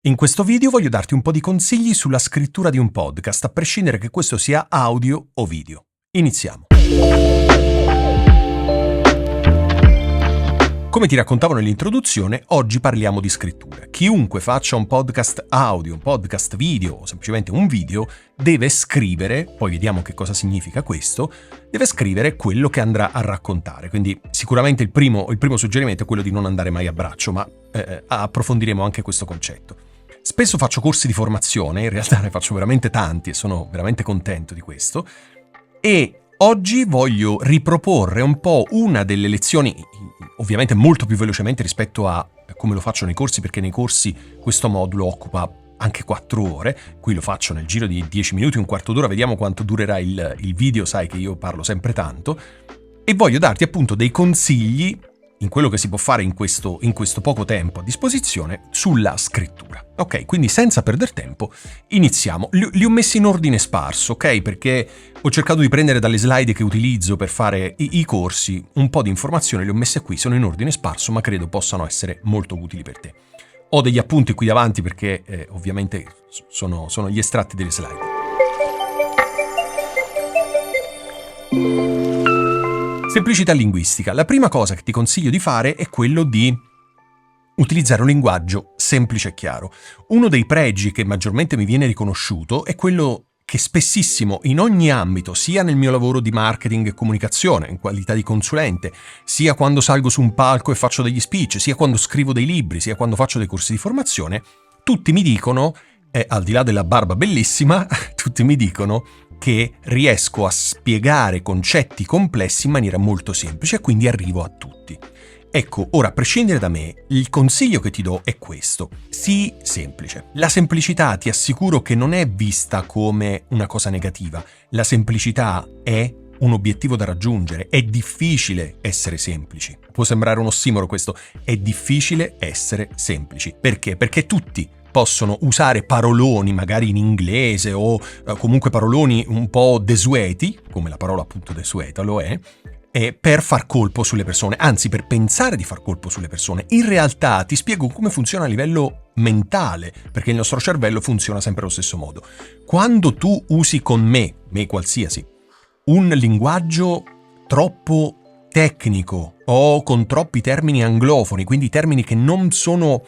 In questo video voglio darti un po' di consigli sulla scrittura di un podcast, a prescindere che questo sia audio o video. Iniziamo. Come ti raccontavo nell'introduzione, oggi parliamo di scrittura. Chiunque faccia un podcast audio, un podcast video o semplicemente un video deve scrivere, poi vediamo che cosa significa questo, deve scrivere quello che andrà a raccontare. Quindi sicuramente il primo suggerimento è quello di non andare mai a braccio, ma approfondiremo anche questo concetto. Spesso faccio corsi di formazione, in realtà ne faccio veramente tanti e sono veramente contento di questo, e oggi voglio riproporre un po' una delle lezioni, ovviamente molto più velocemente rispetto a come lo faccio nei corsi, perché nei corsi questo modulo occupa anche 4 ore, qui lo faccio nel giro di 10 minuti, un quarto d'ora, vediamo quanto durerà il video, sai che io parlo sempre tanto, e voglio darti appunto dei consigli in quello che si può fare in questo poco tempo a disposizione sulla scrittura. Ok, quindi senza perdere tempo iniziamo. Li ho messi in ordine sparso, ok? Perché ho cercato di prendere dalle slide che utilizzo per fare i corsi un po' di informazioni, le ho messe qui, sono in ordine sparso, ma credo possano essere molto utili per te. Ho degli appunti qui davanti perché ovviamente sono gli estratti delle slide. Semplicità linguistica. La prima cosa che ti consiglio di fare è quello di utilizzare un linguaggio semplice e chiaro. Uno dei pregi che maggiormente mi viene riconosciuto è quello che spessissimo in ogni ambito, sia nel mio lavoro di marketing e comunicazione, in qualità di consulente, sia quando salgo su un palco e faccio degli speech, sia quando scrivo dei libri, sia quando faccio dei corsi di formazione, tutti mi dicono, al di là della barba bellissima, tutti mi dicono che riesco a spiegare concetti complessi in maniera molto semplice e quindi arrivo a tutti. Ecco, ora, a prescindere da me, il consiglio che ti do è questo. Sii semplice. La semplicità ti assicuro che non è vista come una cosa negativa. La semplicità è un obiettivo da raggiungere. È difficile essere semplici. Può sembrare un ossimoro questo. È difficile essere semplici. Perché? Perché tutti possono usare paroloni magari in inglese o comunque paroloni un po' desueti, come la parola appunto desueta lo è, per far colpo sulle persone, anzi per pensare di far colpo sulle persone. In realtà ti spiego come funziona a livello mentale, perché il nostro cervello funziona sempre allo stesso modo. Quando tu usi con me qualsiasi, un linguaggio troppo tecnico o con troppi termini anglofoni, quindi termini che non sono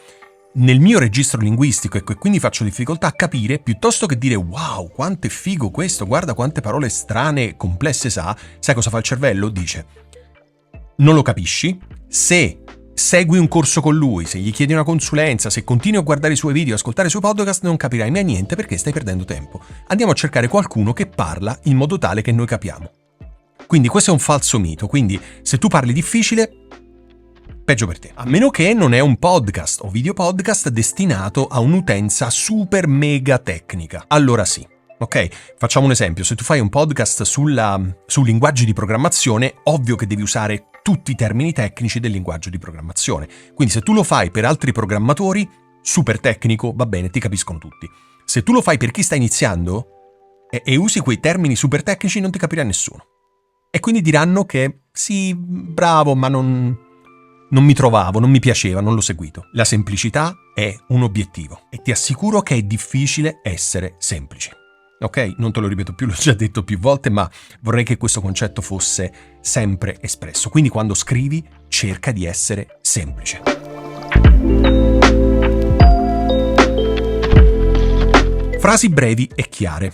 nel mio registro linguistico e quindi faccio difficoltà a capire, piuttosto che dire wow, quanto è figo questo, guarda quante parole strane, complesse sai cosa fa il cervello? Dice, non lo capisci? Se segui un corso con lui, se gli chiedi una consulenza, se continui a guardare i suoi video, ascoltare i suoi podcast, non capirai mai niente perché stai perdendo tempo. Andiamo a cercare qualcuno che parla in modo tale che noi capiamo. Quindi questo è un falso mito, quindi se tu parli difficile, peggio per te. A meno che non è un podcast o video podcast destinato a un'utenza super mega tecnica. Allora sì. Ok? Facciamo un esempio. Se tu fai un podcast sul linguaggio di programmazione, ovvio che devi usare tutti i termini tecnici del linguaggio di programmazione. Quindi se tu lo fai per altri programmatori, super tecnico, va bene, ti capiscono tutti. Se tu lo fai per chi sta iniziando e usi quei termini super tecnici, non ti capirà nessuno. E quindi diranno che sì, bravo, ma non mi trovavo, non mi piaceva, non l'ho seguito. La semplicità è un obiettivo e ti assicuro che è difficile essere semplici. Ok? Non te lo ripeto più, l'ho già detto più volte, ma vorrei che questo concetto fosse sempre espresso. Quindi quando scrivi, cerca di essere semplice. Frasi brevi e chiare.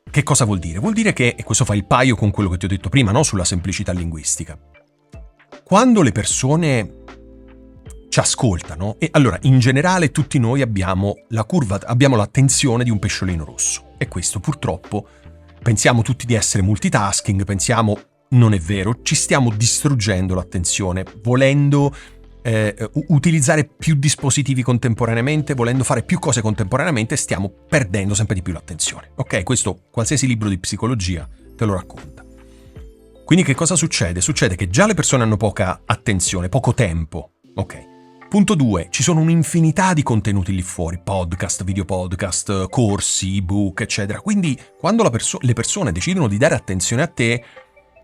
Che cosa vuol dire? Vuol dire che, e questo fa il paio con quello che ti ho detto prima, no? Sulla semplicità linguistica. Quando le persone ci ascoltano, e allora in generale tutti noi abbiamo l'attenzione di un pesciolino rosso, e questo purtroppo pensiamo tutti di essere multitasking, pensiamo non è vero, ci stiamo distruggendo l'attenzione, volendo utilizzare più dispositivi contemporaneamente, volendo fare più cose contemporaneamente, stiamo perdendo sempre di più l'attenzione. Ok, questo qualsiasi libro di psicologia te lo racconta. Quindi che cosa succede? Succede che già le persone hanno poca attenzione, poco tempo. Ok. Punto 2. Ci sono un'infinità di contenuti lì fuori, podcast, video podcast, corsi, ebook, eccetera. Quindi quando le persone decidono di dare attenzione a te,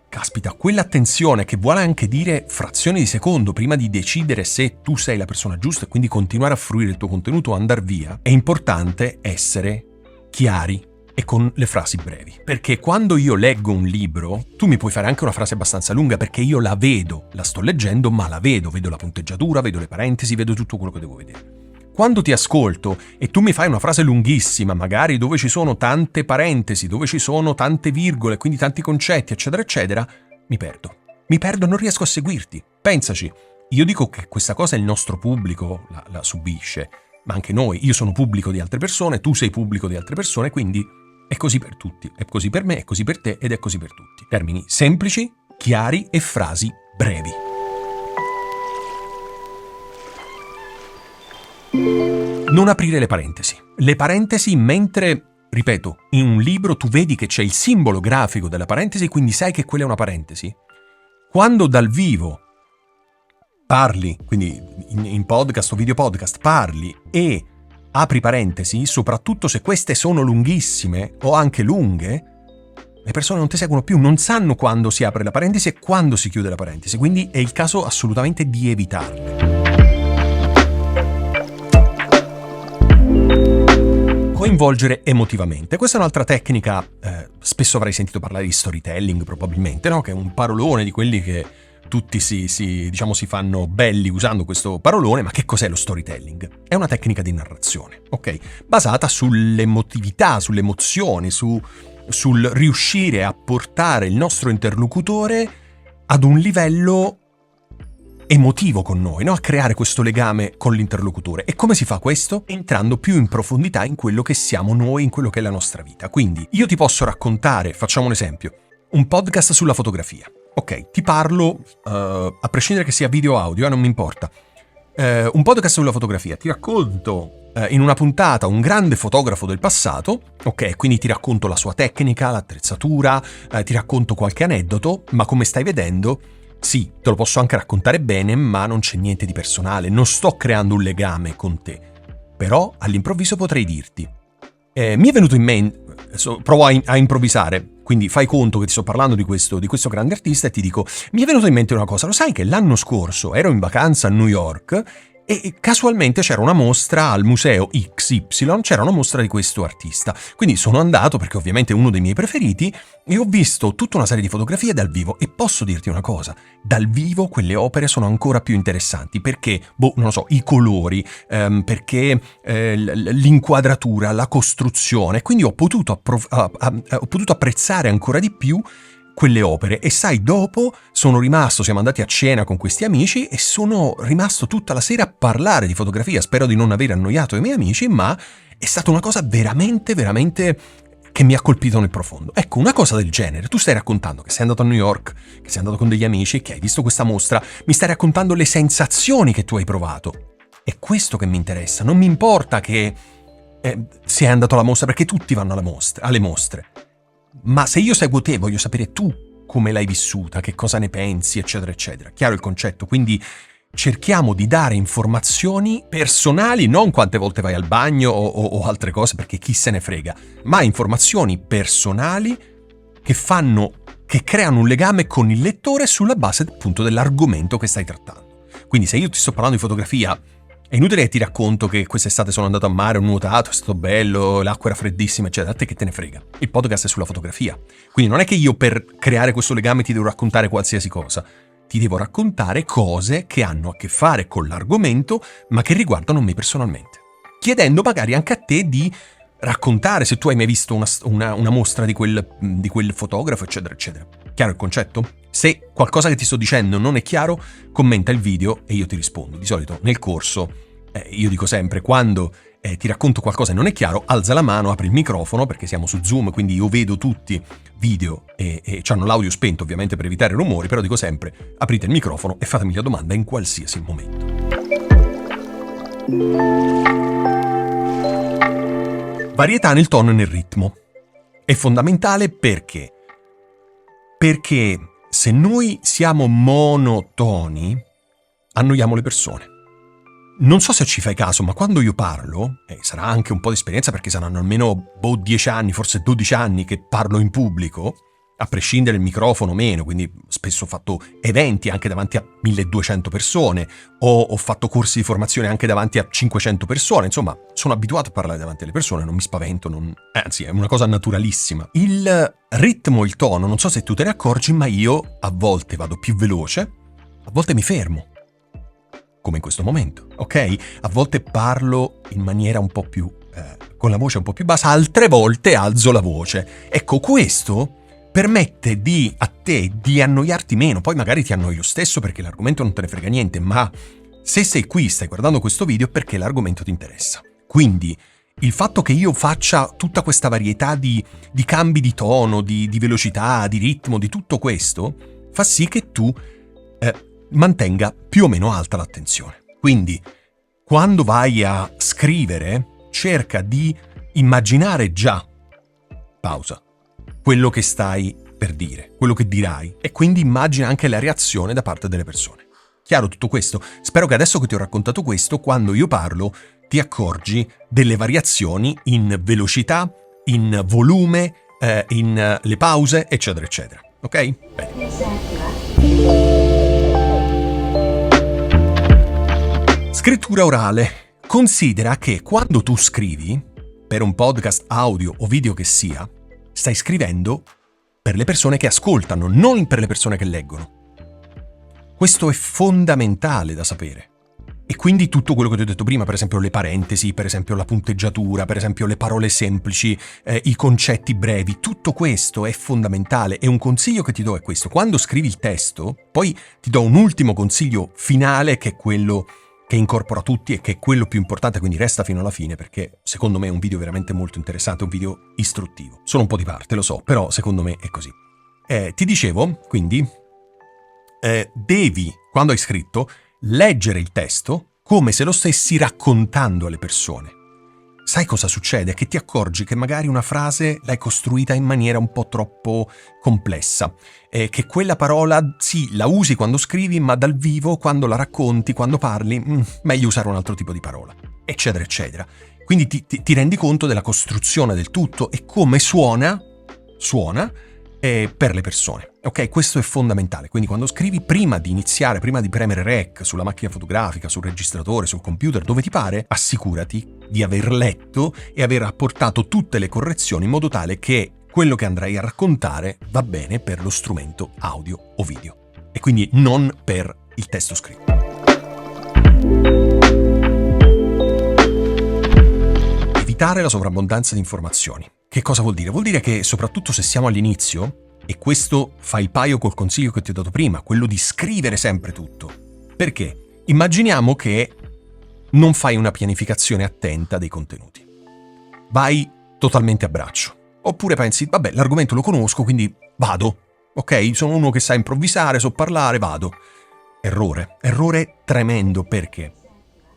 caspita, quell'attenzione che vuole anche dire frazioni di secondo prima di decidere se tu sei la persona giusta e quindi continuare a fruire il tuo contenuto o andar via, è importante essere chiari e con le frasi brevi. Perché quando io leggo un libro, tu mi puoi fare anche una frase abbastanza lunga perché io la vedo, la sto leggendo, ma la vedo la punteggiatura, vedo le parentesi, vedo tutto quello che devo vedere. Quando ti ascolto e tu mi fai una frase lunghissima, magari dove ci sono tante parentesi, dove ci sono tante virgole, quindi tanti concetti, eccetera, eccetera, mi perdo. Mi perdo, non riesco a seguirti. Pensaci, io dico che questa cosa il nostro pubblico la subisce, ma anche noi. Io sono pubblico di altre persone, tu sei pubblico di altre persone, quindi è così per tutti. È così per me, è così per te ed è così per tutti. Termini semplici, chiari e frasi brevi. Non aprire le parentesi. Le parentesi mentre, ripeto, in un libro tu vedi che c'è il simbolo grafico della parentesi, quindi sai che quella è una parentesi. Quando dal vivo parli, quindi in podcast o video podcast parli e apri parentesi, soprattutto se queste sono lunghissime o anche lunghe, le persone non ti seguono più, non sanno quando si apre la parentesi e quando si chiude la parentesi, quindi è il caso assolutamente di evitarle. Coinvolgere emotivamente. Questa è un'altra tecnica, spesso avrai sentito parlare di storytelling probabilmente, no? Che è un parolone di quelli che tutti si fanno belli usando questo parolone, ma che cos'è lo storytelling? È una tecnica di narrazione, ok? Basata sull'emotività, sulle emozioni, sul riuscire a portare il nostro interlocutore ad un livello emotivo con noi, no? A creare questo legame con l'interlocutore. E come si fa questo? Entrando più in profondità in quello che siamo noi, in quello che è la nostra vita. Quindi io ti posso raccontare, facciamo un esempio, un podcast sulla fotografia. Ok, ti parlo, a prescindere che sia video o audio, non mi importa. Un podcast sulla fotografia, ti racconto in una puntata un grande fotografo del passato, ok, quindi ti racconto la sua tecnica, l'attrezzatura, ti racconto qualche aneddoto, ma come stai vedendo, sì, te lo posso anche raccontare bene, ma non c'è niente di personale, non sto creando un legame con te. Però all'improvviso potrei dirti, mi è venuto in mente, provo a improvvisare, quindi fai conto che ti sto parlando di questo grande artista e ti dico, mi è venuto in mente una cosa, lo sai che l'anno scorso ero in vacanza a New York e casualmente c'era una mostra al museo XY, c'era una mostra di questo artista. Quindi sono andato, perché ovviamente è uno dei miei preferiti, e ho visto tutta una serie di fotografie dal vivo. E posso dirti una cosa, dal vivo quelle opere sono ancora più interessanti, perché, non lo so, i colori, perché l'inquadratura, la costruzione, quindi ho potuto apprezzare ancora di più quelle opere. E sai, dopo siamo andati a cena con questi amici e sono rimasto tutta la sera a parlare di fotografia. Spero di non aver annoiato i miei amici, ma è stata una cosa veramente, veramente che mi ha colpito nel profondo. Ecco, una cosa del genere, tu stai raccontando che sei andato a New York, che sei andato con degli amici, che hai visto questa mostra, mi stai raccontando le sensazioni che tu hai provato. È questo che mi interessa, non mi importa che sei andato alla mostra, perché tutti vanno alle mostre. Ma se io seguo te, voglio sapere tu come l'hai vissuta, che cosa ne pensi, eccetera, eccetera. Chiaro il concetto? Quindi cerchiamo di dare informazioni personali, non quante volte vai al bagno o altre cose, perché chi se ne frega, ma informazioni personali che creano un legame con il lettore sulla base appunto dell'argomento che stai trattando. Quindi se io ti sto parlando di fotografia, è inutile che ti racconto che quest'estate sono andato a mare, ho nuotato, è stato bello, l'acqua era freddissima, eccetera. A te che te ne frega? Il podcast è sulla fotografia. Quindi non è che io per creare questo legame ti devo raccontare qualsiasi cosa. Ti devo raccontare cose che hanno a che fare con l'argomento, ma che riguardano me personalmente. Chiedendo magari anche a te di raccontare se tu hai mai visto una mostra di quel fotografo, eccetera, eccetera. Chiaro il concetto? Se qualcosa che ti sto dicendo non è chiaro, commenta il video e io ti rispondo. Di solito nel corso io dico sempre, quando ti racconto qualcosa e non è chiaro, alza la mano, apri il microfono, perché siamo su Zoom, quindi io vedo tutti video e hanno l'audio spento ovviamente per evitare rumori, però dico sempre, aprite il microfono e fatemi la domanda in qualsiasi momento. Varietà nel tono e nel ritmo. È fondamentale perché se noi siamo monotoni, annoiamo le persone. Non so se ci fai caso, ma quando io parlo, e sarà anche un po' di esperienza perché saranno almeno 10 anni, forse 12 anni che parlo in pubblico, a prescindere il microfono o meno, quindi spesso ho fatto eventi anche davanti a 1200 persone, o ho fatto corsi di formazione anche davanti a 500 persone, insomma sono abituato a parlare davanti alle persone, non mi spavento, anzi è una cosa naturalissima. Il ritmo, il tono, non so se tu te ne accorgi, ma io a volte vado più veloce, a volte mi fermo, come in questo momento, ok? A volte parlo in maniera un po' più, con la voce un po' più bassa, altre volte alzo la voce. Ecco, questo permette a te di annoiarti meno, poi magari ti annoi lo stesso perché l'argomento non te ne frega niente, ma se sei qui, stai guardando questo video è perché l'argomento ti interessa. Quindi il fatto che io faccia tutta questa varietà di cambi di tono, di velocità, di ritmo, di tutto questo, fa sì che tu mantenga più o meno alta l'attenzione. Quindi quando vai a scrivere, cerca di immaginare già, pausa, quello che stai per dire, quello che dirai, e quindi immagina anche la reazione da parte delle persone. Chiaro tutto questo? Spero che adesso che ti ho raccontato questo, quando io parlo, ti accorgi delle variazioni in velocità, in volume, in le pause, eccetera, eccetera. Ok? Bene. Scrittura orale. Considera che quando tu scrivi, per un podcast audio o video che sia, stai scrivendo per le persone che ascoltano, non per le persone che leggono. Questo è fondamentale da sapere. E quindi tutto quello che ti ho detto prima, per esempio le parentesi, per esempio la punteggiatura, per esempio le parole semplici, i concetti brevi, tutto questo è fondamentale. E un consiglio che ti do è questo: quando scrivi il testo, poi ti do un ultimo consiglio finale, che è quello che incorpora tutti e che è quello più importante, quindi resta fino alla fine, perché secondo me è un video veramente molto interessante, un video istruttivo. Solo un po' di parte, lo so, però secondo me è così. Ti dicevo, quindi, devi, quando hai scritto, leggere il testo come se lo stessi raccontando alle persone. Sai cosa succede? Che ti accorgi che magari una frase l'hai costruita in maniera un po' troppo complessa, che quella parola sì, la usi quando scrivi, ma dal vivo, quando la racconti, quando parli, meglio usare un altro tipo di parola, eccetera, eccetera. Quindi ti rendi conto della costruzione del tutto e come suona per le persone. Ok, questo è fondamentale. Quindi quando scrivi, prima di iniziare, prima di premere rec sulla macchina fotografica, sul registratore, sul computer, dove ti pare, assicurati di aver letto e aver apportato tutte le correzioni in modo tale che quello che andrai a raccontare va bene per lo strumento audio o video e quindi non per il testo scritto. Evitare la sovrabbondanza di informazioni. Che cosa vuol dire? Vuol dire che soprattutto se siamo all'inizio, e questo fa il paio col consiglio che ti ho dato prima, quello di scrivere sempre tutto. Perché? Immaginiamo che non fai una pianificazione attenta dei contenuti. Vai totalmente a braccio. Oppure pensi, vabbè, l'argomento lo conosco, quindi vado. Ok? Sono uno che sa improvvisare, so parlare, vado. Errore tremendo. Perché?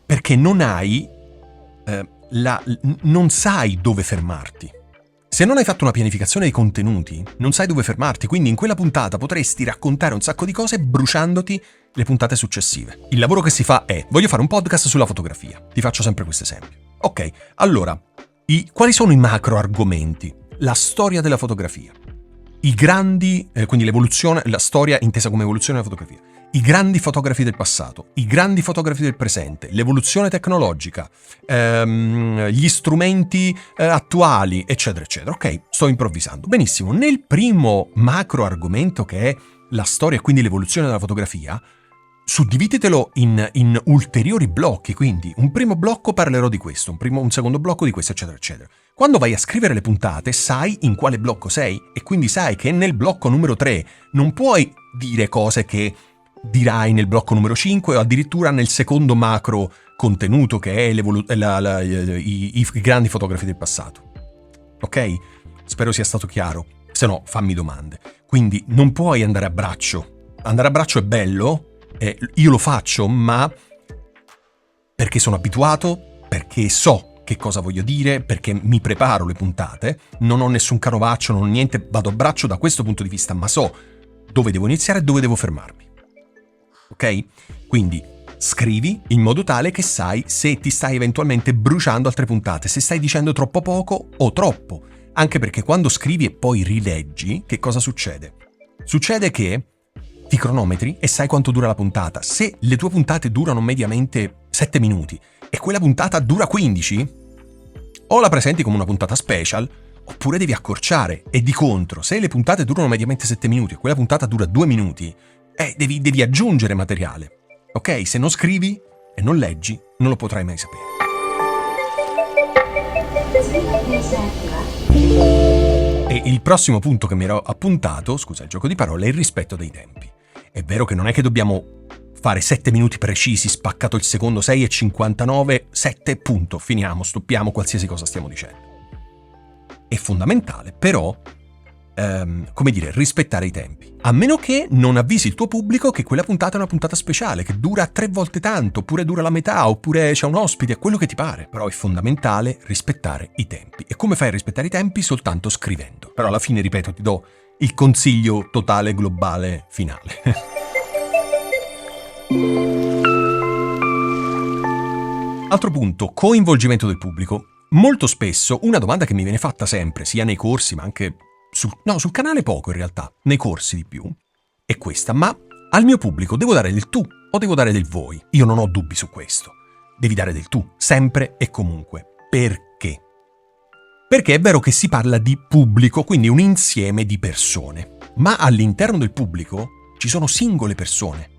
Perché non hai... non sai dove fermarti. Se non hai fatto una pianificazione dei contenuti, non sai dove fermarti, quindi in quella puntata potresti raccontare un sacco di cose bruciandoti le puntate successive. Il lavoro che si fa è: voglio fare un podcast sulla fotografia. Ti faccio sempre questo esempio. Ok, allora, quali sono i macro argomenti? La storia della fotografia. I grandi, quindi l'evoluzione, la storia intesa come evoluzione della fotografia. I grandi fotografi del passato, i grandi fotografi del presente, l'evoluzione tecnologica, gli strumenti attuali, eccetera, eccetera. Ok, sto improvvisando. Benissimo. Nel primo macro argomento, che è la storia e quindi l'evoluzione della fotografia, suddividitelo in ulteriori blocchi. Quindi un primo blocco parlerò di questo, un secondo blocco di questo, eccetera, eccetera. Quando vai a scrivere le puntate, sai in quale blocco sei e quindi sai che nel blocco numero 3 non puoi dire cose che dirai nel blocco numero 5 o addirittura nel secondo macro contenuto, che è i grandi fotografi del passato. Ok? Spero sia stato chiaro. Se no, fammi domande. Quindi non puoi andare a braccio. Andare a braccio è bello, io lo faccio, ma perché sono abituato, perché so che cosa voglio dire, perché mi preparo le puntate, non ho nessun canovaccio, non ho niente, vado a braccio da questo punto di vista, ma so dove devo iniziare e dove devo fermarmi. Ok? Quindi scrivi in modo tale che sai se ti stai eventualmente bruciando altre puntate, se stai dicendo troppo poco o troppo. Anche perché quando scrivi e poi rileggi, che cosa succede? Succede che ti cronometri e sai quanto dura la puntata. Se le tue puntate durano mediamente 7 minuti e quella puntata dura 15, o la presenti come una puntata special, oppure devi accorciare. E di contro, se le puntate durano mediamente 7 minuti e quella puntata dura 2 minuti, devi aggiungere materiale. Ok? Se non scrivi e non leggi, non lo potrai mai sapere. E il prossimo punto che mi ero appuntato, scusa il gioco di parole, è il rispetto dei tempi. È vero che non è che dobbiamo fare 7 minuti precisi, spaccato il secondo, 6:59, 7, punto, finiamo, stoppiamo qualsiasi cosa stiamo dicendo. È fondamentale, però, rispettare i tempi. A meno che non avvisi il tuo pubblico che quella puntata è una puntata speciale, che dura 3 volte tanto, oppure dura la metà, oppure c'è un ospite, quello che ti pare. Però è fondamentale rispettare i tempi. E come fai a rispettare i tempi? Soltanto scrivendo. Però alla fine, ripeto, ti do il consiglio totale, globale, finale. Altro punto, coinvolgimento del pubblico. Molto spesso una domanda che mi viene fatta sempre, sia nei corsi ma anche sul canale poco in realtà, nei corsi di più, è questa: ma al mio pubblico devo dare del tu o devo dare del voi? Io non ho dubbi su questo. Devi dare del tu, sempre e comunque. Perché? Perché è vero che si parla di pubblico, quindi un insieme di persone, ma all'interno del pubblico ci sono singole persone.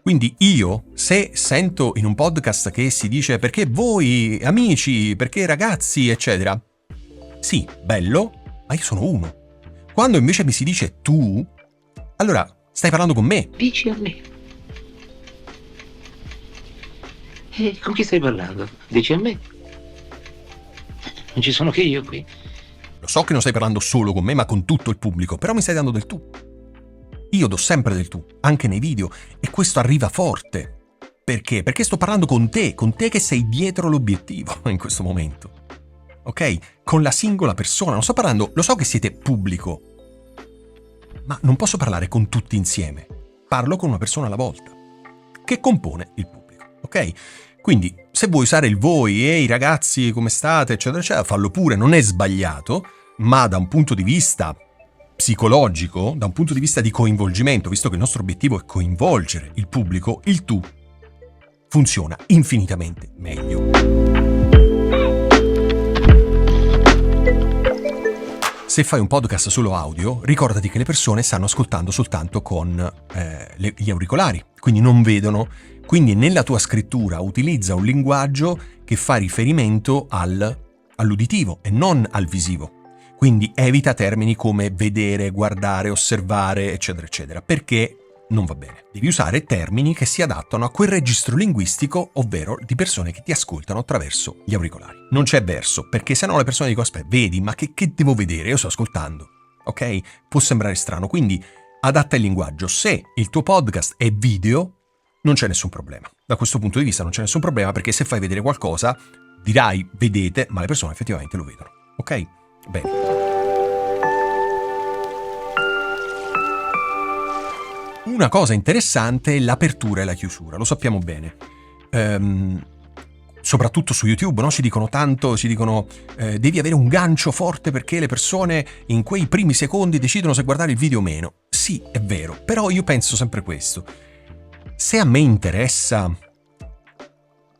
Quindi io, se sento in un podcast che si dice perché voi amici, perché ragazzi, eccetera, sì, bello, ma io sono uno. Quando invece mi si dice tu, allora stai parlando con me. Dici a me. E con chi stai parlando? Dici a me. Non ci sono che io qui. Lo so che non stai parlando solo con me, ma con tutto il pubblico, però mi stai dando del tu. Io do sempre del tu, anche nei video, e questo arriva forte. Perché? Perché sto parlando con te che sei dietro l'obiettivo in questo momento. Ok? Con la singola persona, non sto parlando, lo so che siete pubblico, ma non posso parlare con tutti insieme. Parlo con una persona alla volta, che compone il pubblico, ok? Quindi, se vuoi usare il voi, ehi ragazzi, come state, eccetera, eccetera, fallo pure, non è sbagliato, ma da un punto di vista psicologico, da un punto di vista di coinvolgimento, visto che il nostro obiettivo è coinvolgere il pubblico, il tu funziona infinitamente meglio. Se fai un podcast solo audio, ricordati che le persone stanno ascoltando soltanto con gli auricolari, quindi non vedono. Quindi nella tua scrittura utilizza un linguaggio che fa riferimento all'uditivo e non al visivo. Quindi evita termini come vedere, guardare, osservare, eccetera, eccetera, perché non va bene. Devi usare termini che si adattano a quel registro linguistico, ovvero di persone che ti ascoltano attraverso gli auricolari. Non c'è verso, perché sennò le persone dicono aspetta, vedi, ma che devo vedere? Io sto ascoltando. Ok? Può sembrare strano, quindi adatta il linguaggio. Se il tuo podcast è video, non c'è nessun problema. Da questo punto di vista non c'è nessun problema, perché se fai vedere qualcosa, dirai vedete, ma le persone effettivamente lo vedono. Ok? Bene. Una cosa interessante è l'apertura e la chiusura, lo sappiamo bene. Soprattutto su YouTube, no? Ci dicono devi avere un gancio forte perché le persone in quei primi secondi decidono se guardare il video o meno. Sì, è vero, però io penso sempre questo. Se a me interessa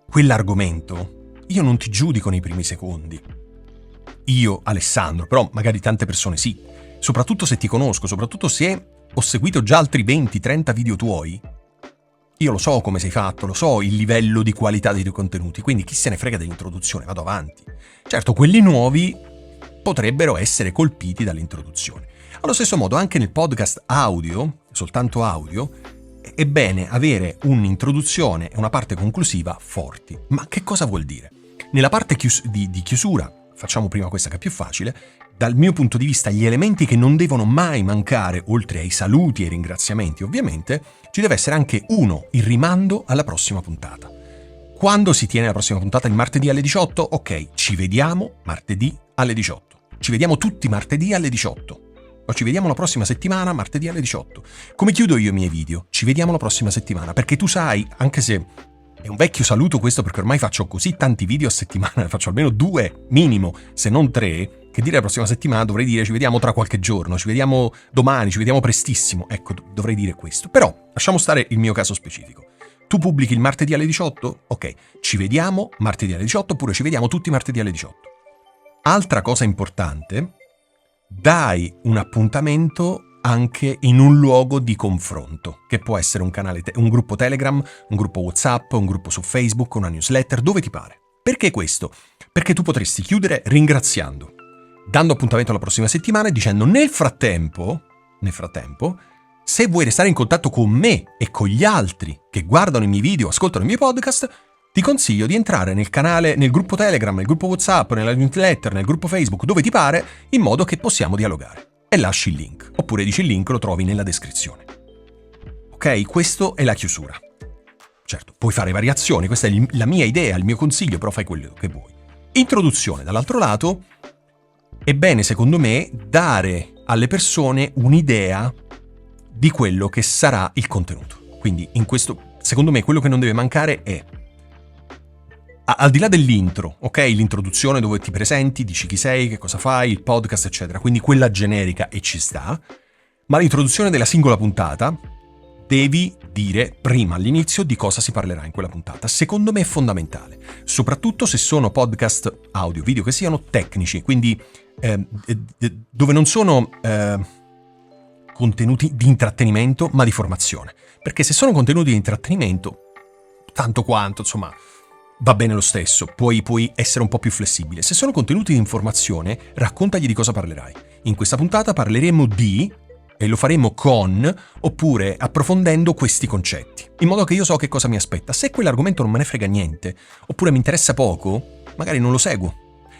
quell'argomento, io non ti giudico nei primi secondi. Io, Alessandro, però magari tante persone sì. Soprattutto se ti conosco, soprattutto se ho seguito già altri 20-30 video tuoi, io lo so come sei fatto, lo so il livello di qualità dei tuoi contenuti, quindi chi se ne frega dell'introduzione, vado avanti. Certo, quelli nuovi potrebbero essere colpiti dall'introduzione. Allo stesso modo, anche nel podcast audio, soltanto audio, è bene avere un'introduzione e una parte conclusiva forti. Ma che cosa vuol dire? Nella parte di chiusura, facciamo prima questa che è più facile, dal mio punto di vista gli elementi che non devono mai mancare, oltre ai saluti e ai ringraziamenti ovviamente, ci deve essere anche il rimando alla prossima puntata. Quando si tiene la prossima puntata? Il martedì alle 18? Ok, ci vediamo martedì alle 18. Ci vediamo tutti martedì alle 18. O ci vediamo la prossima settimana martedì alle 18. Come chiudo io i miei video? Ci vediamo la prossima settimana, perché tu sai, anche se è un vecchio saluto questo perché ormai faccio così tanti video a settimana, ne faccio almeno 2 minimo, se non 3, che dire la prossima settimana dovrei dire ci vediamo tra qualche giorno, ci vediamo domani, ci vediamo prestissimo. Ecco, dovrei dire questo. Però lasciamo stare il mio caso specifico. Tu pubblichi il martedì alle 18? Ok, ci vediamo martedì alle 18 oppure ci vediamo tutti martedì alle 18. Altra cosa importante, dai un appuntamento anche in un luogo di confronto, che può essere un canale, un gruppo Telegram, un gruppo WhatsApp, un gruppo su Facebook, una newsletter, dove ti pare. Perché questo? Perché tu potresti chiudere ringraziando, dando appuntamento alla prossima settimana e dicendo nel frattempo, se vuoi restare in contatto con me e con gli altri che guardano i miei video, ascoltano i miei podcast, ti consiglio di entrare nel canale, nel gruppo Telegram, nel gruppo WhatsApp, nella newsletter, nel gruppo Facebook, dove ti pare, in modo che possiamo dialogare. E lasci il link, oppure dici il link, lo trovi nella descrizione. Ok, questo è la chiusura. Certo, puoi fare variazioni, questa è la mia idea, il mio consiglio, però fai quello che vuoi. Introduzione, dall'altro lato, è bene secondo me dare alle persone un'idea di quello che sarà il contenuto. Quindi in questo, secondo me, quello che non deve mancare è, al di là dell'intro, ok? L'introduzione dove ti presenti, dici chi sei, che cosa fai, il podcast, eccetera. Quindi quella generica e ci sta. Ma l'introduzione della singola puntata devi dire prima all'inizio di cosa si parlerà in quella puntata. Secondo me è fondamentale, soprattutto se sono podcast audio, video che siano tecnici, quindi dove non sono contenuti di intrattenimento ma di formazione. Perché se sono contenuti di intrattenimento, tanto quanto, insomma, va bene lo stesso, puoi essere un po' più flessibile. Se sono contenuti di informazione, raccontagli di cosa parlerai. In questa puntata parleremo di, e lo faremo con, oppure approfondendo questi concetti, in modo che io so che cosa mi aspetta. Se quell'argomento non me ne frega niente, oppure mi interessa poco, magari non lo seguo.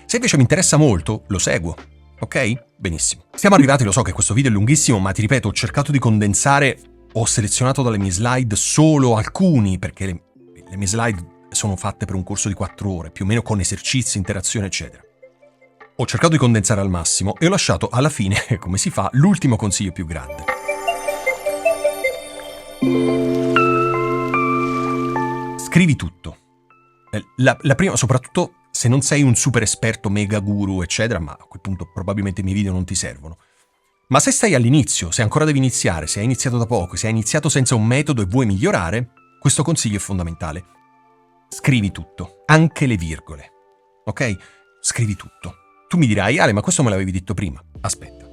Se invece mi interessa molto, lo seguo. Ok? Benissimo. Siamo arrivati, lo so che questo video è lunghissimo, ma ti ripeto, ho cercato di condensare, ho selezionato dalle mie slide solo alcuni, perché le mie slide sono fatte per un corso di 4 ore, più o meno con esercizi, interazione, eccetera. Ho cercato di condensare al massimo e ho lasciato alla fine, come si fa, l'ultimo consiglio più grande. Scrivi tutto. La prima, soprattutto se non sei un super esperto, mega guru, eccetera, ma a quel punto probabilmente i miei video non ti servono. Ma se stai all'inizio, se ancora devi iniziare, se hai iniziato da poco, se hai iniziato senza un metodo e vuoi migliorare, questo consiglio è fondamentale. Scrivi tutto, anche le virgole. Ok? Scrivi tutto. Tu mi dirai, Ale, ma questo me l'avevi detto prima. Aspetta.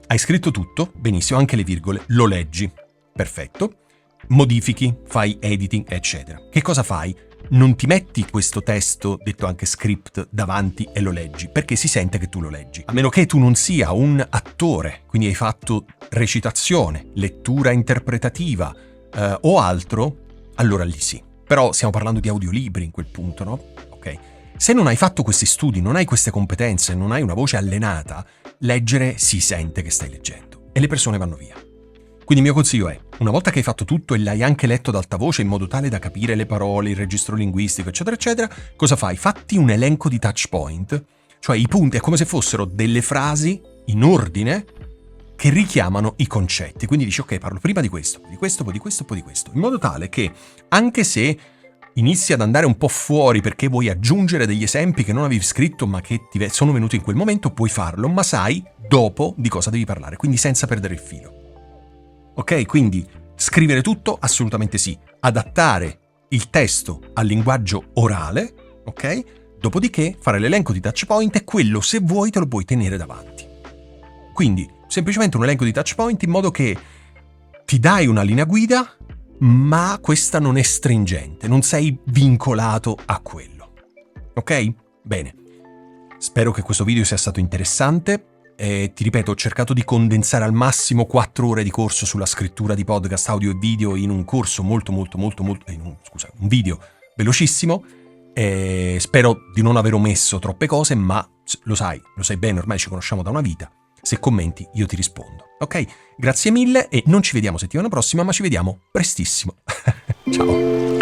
Hai scritto tutto? Benissimo, anche le virgole. Lo leggi. Perfetto. Modifichi, fai editing, eccetera. Che cosa fai? Non ti metti questo testo, detto anche script, davanti e lo leggi, perché si sente che tu lo leggi. A meno che tu non sia un attore, quindi hai fatto recitazione, lettura interpretativa o altro, allora lì sì. Però stiamo parlando di audiolibri in quel punto, no? Ok. Se non hai fatto questi studi, non hai queste competenze, non hai una voce allenata, leggere si sente che stai leggendo e le persone vanno via. Quindi il mio consiglio è, una volta che hai fatto tutto e l'hai anche letto ad alta voce in modo tale da capire le parole, il registro linguistico, eccetera, eccetera, cosa fai? Fatti un elenco di touch point, cioè i punti, è come se fossero delle frasi in ordine che richiamano i concetti. Quindi dici, ok, parlo prima di questo, poi di questo, poi di questo, poi di questo, in modo tale che anche se inizi ad andare un po' fuori perché vuoi aggiungere degli esempi che non avevi scritto ma che ti sono venuti in quel momento, puoi farlo, ma sai dopo di cosa devi parlare, quindi senza perdere il filo. Ok, quindi scrivere tutto? Assolutamente sì. Adattare il testo al linguaggio orale, ok? Dopodiché fare l'elenco di touch point e quello, se vuoi, te lo puoi tenere davanti. Quindi, semplicemente un elenco di touch point in modo che ti dai una linea guida, ma questa non è stringente, non sei vincolato a quello. Ok? Bene. Spero che questo video sia stato interessante. Ti ripeto, ho cercato di condensare al massimo 4 ore di corso sulla scrittura di podcast audio e video in un corso un video velocissimo. Spero di non aver omesso troppe cose, ma lo sai bene, ormai ci conosciamo da una vita. Se commenti io ti rispondo. Ok? Grazie mille e non ci vediamo settimana prossima, ma ci vediamo prestissimo. Ciao!